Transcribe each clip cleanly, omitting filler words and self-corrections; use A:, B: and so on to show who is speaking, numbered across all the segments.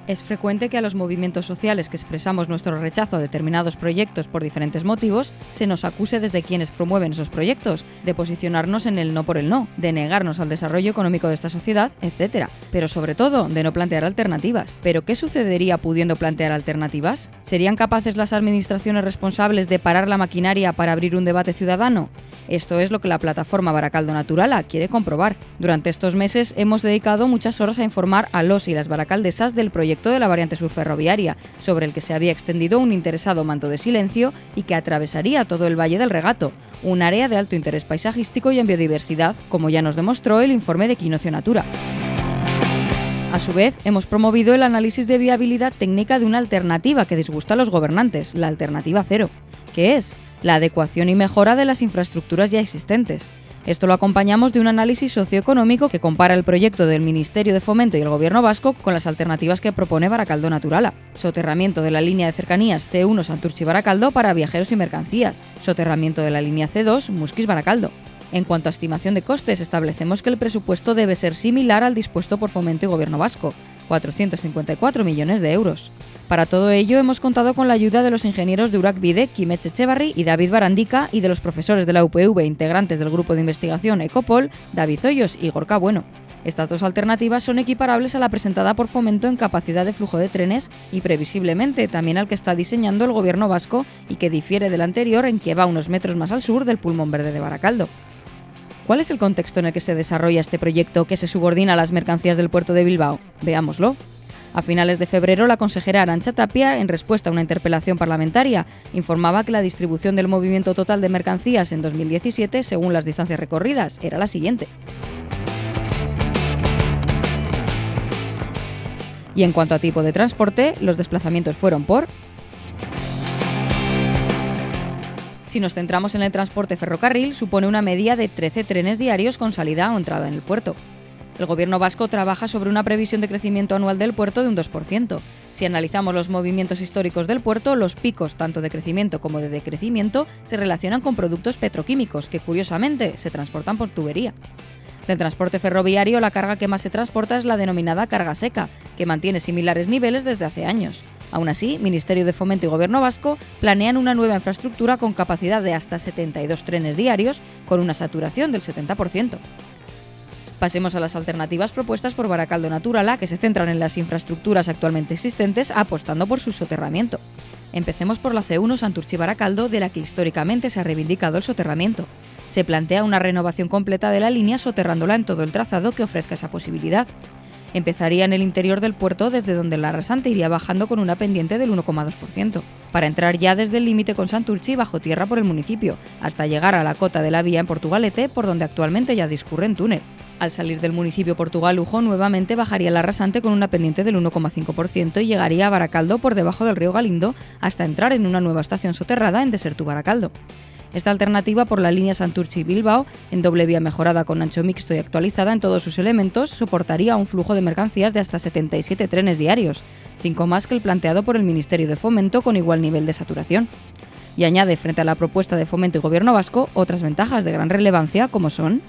A: Es frecuente que a los movimientos sociales que expresamos nuestro rechazo a determinados proyectos por diferentes motivos, se nos acuse desde quienes promueven esos proyectos, de posicionarnos en el no por el no, de negarnos al desarrollo económico de esta sociedad, etc. Pero sobre todo, de no plantear alternativas. ¿Pero qué sucedería pudiendo plantear alternativas? ¿Serían capaces las administraciones responsables de parar la maquinaria para abrir un debate ciudadano? Esto es lo que la plataforma Baracaldo Naturala quiere comprobar. Durante estos meses hemos dedicado muchas horas a informar a los y las baracaldesas del proyecto de la variante sur ferroviaria, sobre el que se había extendido un interesado manto de silencio y que atravesaría todo el Valle del Regato, un área de alto interés paisajístico y en biodiversidad, como ya nos demostró el informe de Quinocio Natura. A su vez, hemos promovido el análisis de viabilidad técnica de una alternativa que disgusta a los gobernantes, la alternativa cero, que es la adecuación y mejora de las infraestructuras ya existentes. Esto lo acompañamos de un análisis socioeconómico que compara el proyecto del Ministerio de Fomento y el Gobierno vasco con las alternativas que propone Baracaldo Naturala. Soterramiento de la línea de cercanías C1 Santurtzi-Baracaldo para viajeros y mercancías. Soterramiento de la línea C2 Muskiz-Baracaldo. En cuanto a estimación de costes, establecemos que el presupuesto debe ser similar al dispuesto por Fomento y Gobierno vasco, 454 millones de euros. Para todo ello hemos contado con la ayuda de los ingenieros de Urak-Bide, Kimech Echevarri y David Barandica, y de los profesores de la UPV integrantes del grupo de investigación Ecopol, David Hoyos y Gorka Bueno. Estas dos alternativas son equiparables a la presentada por Fomento en capacidad de flujo de trenes y previsiblemente también al que está diseñando el Gobierno vasco y que difiere del anterior en que va unos metros más al sur del pulmón verde de Baracaldo. ¿Cuál es el contexto en el que se desarrolla este proyecto que se subordina a las mercancías del puerto de Bilbao? Veámoslo. A finales de febrero, la consejera Arantxa Tapia, en respuesta a una interpelación parlamentaria, informaba que la distribución del movimiento total de mercancías en 2017, según las distancias recorridas, era la siguiente. Y en cuanto a tipo de transporte, los desplazamientos fueron por... Si nos centramos en el transporte ferrocarril, supone una media de 13 trenes diarios con salida o entrada en el puerto. El Gobierno vasco trabaja sobre una previsión de crecimiento anual del puerto de un 2%. Si analizamos los movimientos históricos del puerto, los picos tanto de crecimiento como de decrecimiento se relacionan con productos petroquímicos que, curiosamente, se transportan por tubería. Del transporte ferroviario, la carga que más se transporta es la denominada carga seca, que mantiene similares niveles desde hace años. Aún así, Ministerio de Fomento y Gobierno vasco planean una nueva infraestructura con capacidad de hasta 72 trenes diarios, con una saturación del 70%. Pasemos a las alternativas propuestas por Baracaldo Naturala, que se centran en las infraestructuras actualmente existentes, apostando por su soterramiento. Empecemos por la C1 Santurtzi-Baracaldo, de la que históricamente se ha reivindicado el soterramiento. Se plantea una renovación completa de la línea soterrándola en todo el trazado que ofrezca esa posibilidad. Empezaría en el interior del puerto, desde donde la rasante iría bajando con una pendiente del 1,2%, para entrar ya desde el límite con Santurtzi bajo tierra por el municipio, hasta llegar a la cota de la vía en Portugalete, por donde actualmente ya discurre en túnel. Al salir del municipio Portugal-Lujo, nuevamente bajaría la rasante con una pendiente del 1,5% y llegaría a Baracaldo por debajo del río Galindo, hasta entrar en una nueva estación soterrada en Desertu-Baracaldo. Esta alternativa por la línea Santurtzi-Bilbao, en doble vía mejorada con ancho mixto y actualizada en todos sus elementos, soportaría un flujo de mercancías de hasta 77 trenes diarios, 5 más que el planteado por el Ministerio de Fomento con igual nivel de saturación. Y añade, frente a la propuesta de Fomento y Gobierno vasco, otras ventajas de gran relevancia como son...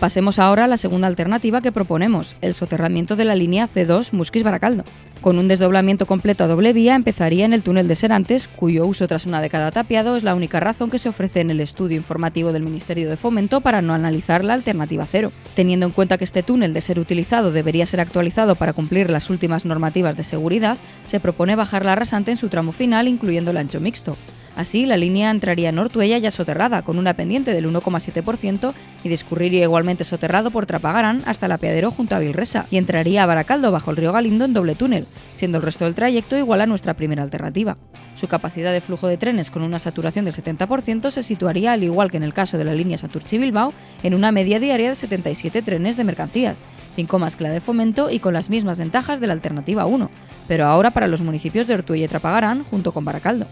A: Pasemos ahora a la segunda alternativa que proponemos, el soterramiento de la línea C2 Muskiz-Baracaldo. Con un desdoblamiento completo a doble vía empezaría en el túnel de Serantes, cuyo uso tras una década tapiado es la única razón que se ofrece en el estudio informativo del Ministerio de Fomento para no analizar la alternativa cero. Teniendo en cuenta que este túnel, de ser utilizado, debería ser actualizado para cumplir las últimas normativas de seguridad, se propone bajar la rasante en su tramo final, incluyendo el ancho mixto. Así, la línea entraría en Ortuella ya soterrada, con una pendiente del 1,7% y discurriría igualmente soterrado por Trapagarán hasta el apeadero junto a Vilresa y entraría a Baracaldo bajo el río Galindo en doble túnel, siendo el resto del trayecto igual a nuestra primera alternativa. Su capacidad de flujo de trenes con una saturación del 70% se situaría, al igual que en el caso de la línea Santurtzi-Bilbao, en una media diaria de 77 trenes de mercancías, 5 más que la de Fomento y con las mismas ventajas de la alternativa 1, pero ahora para los municipios de Ortuella y Trapagarán junto con Baracaldo.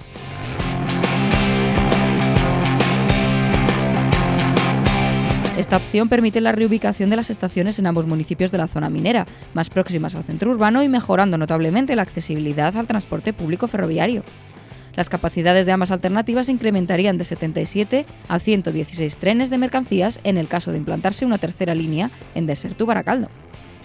A: Esta opción permite la reubicación de las estaciones en ambos municipios de la zona minera, más próximas al centro urbano y mejorando notablemente la accesibilidad al transporte público ferroviario. Las capacidades de ambas alternativas se incrementarían de 77 a 116 trenes de mercancías en el caso de implantarse una tercera línea en Desertu-Baracaldo.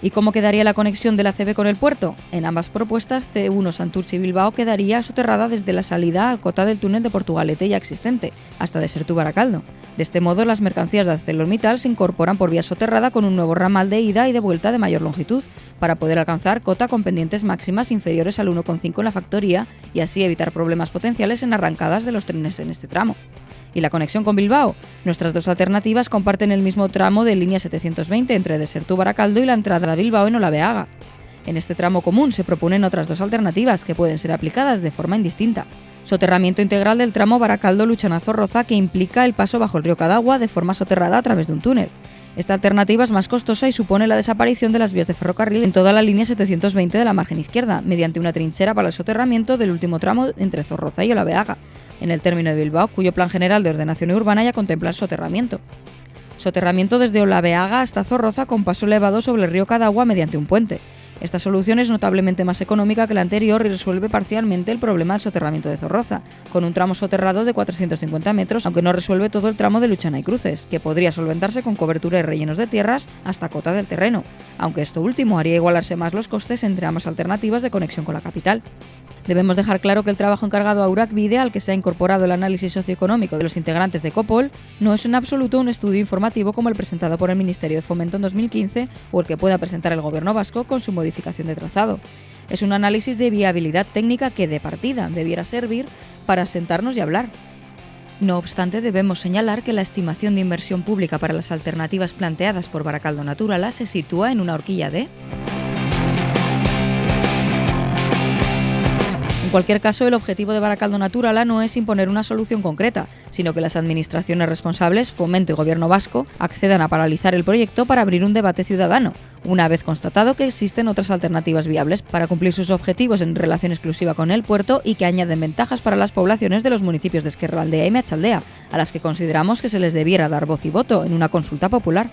A: ¿Y cómo quedaría la conexión de la CB con el puerto? En ambas propuestas, C1 Santurtzi-Bilbao quedaría soterrada desde la salida a cota del túnel de Portugalete ya existente, hasta Desertu-Baracaldo. De este modo, las mercancías de ArcelorMittal se incorporan por vía soterrada con un nuevo ramal de ida y de vuelta de mayor longitud, para poder alcanzar cota con pendientes máximas inferiores al 1,5 en la factoría y así evitar problemas potenciales en arrancadas de los trenes en este tramo. ¿Y la conexión con Bilbao? Nuestras dos alternativas comparten el mismo tramo de línea 720 entre Desertu-Baracaldo y la entrada a Bilbao en Olabeaga. En este tramo común se proponen otras dos alternativas que pueden ser aplicadas de forma indistinta. Soterramiento integral del tramo Baracaldo-Luchana-Zorroza, que implica el paso bajo el río Cadagua de forma soterrada a través de un túnel. Esta alternativa es más costosa y supone la desaparición de las vías de ferrocarril en toda la línea 720 de la margen izquierda, mediante una trinchera para el soterramiento del último tramo entre Zorroza y Olabeaga, en el término de Bilbao, cuyo Plan General de Ordenación Urbana ya contempla el soterramiento. Soterramiento desde Olabeaga hasta Zorroza con paso elevado sobre el río Cadagua mediante un puente. Esta solución es notablemente más económica que la anterior y resuelve parcialmente el problema del soterramiento de Zorroza, con un tramo soterrado de 450 metros, aunque no resuelve todo el tramo de Luchana y Cruces, que podría solventarse con cobertura y rellenos de tierras hasta cota del terreno, aunque esto último haría igualarse más los costes entre ambas alternativas de conexión con la capital. Debemos dejar claro que el trabajo encargado a Uracbide, al que se ha incorporado el análisis socioeconómico de los integrantes de Copol, no es en absoluto un estudio informativo como el presentado por el Ministerio de Fomento en 2015 o el que pueda presentar el Gobierno vasco con su modificación de trazado. Es un análisis de viabilidad técnica que, de partida, debiera servir para sentarnos y hablar. No obstante, debemos señalar que la estimación de inversión pública para las alternativas planteadas por Baracaldo Naturala se sitúa en una horquilla de... En cualquier caso, el objetivo de Baracaldo Naturala no es imponer una solución concreta, sino que las administraciones responsables, Fomento y Gobierno vasco, accedan a paralizar el proyecto para abrir un debate ciudadano, una vez constatado que existen otras alternativas viables para cumplir sus objetivos en relación exclusiva con el puerto y que añaden ventajas para las poblaciones de los municipios de Ezkerraldea y Meatzaldea, a las que consideramos que se les debiera dar voz y voto en una consulta popular.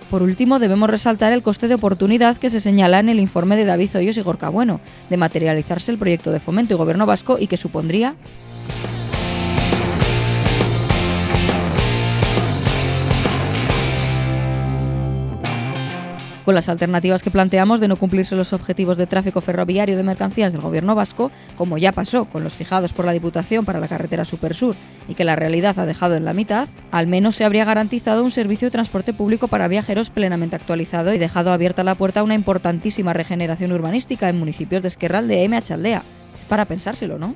A: Por último, debemos resaltar el coste de oportunidad que se señala en el informe de David Hoyos y Gorka Bueno, de materializarse el proyecto de Fomento y Gobierno vasco y que supondría... Con las alternativas que planteamos de no cumplirse los objetivos de tráfico ferroviario de mercancías del Gobierno vasco, como ya pasó con los fijados por la Diputación para la carretera Supersur y que la realidad ha dejado en la mitad, al menos se habría garantizado un servicio de transporte público para viajeros plenamente actualizado y dejado abierta la puerta a una importantísima regeneración urbanística en municipios de Ezkerraldea y Meatzaldea. Es para pensárselo, ¿no?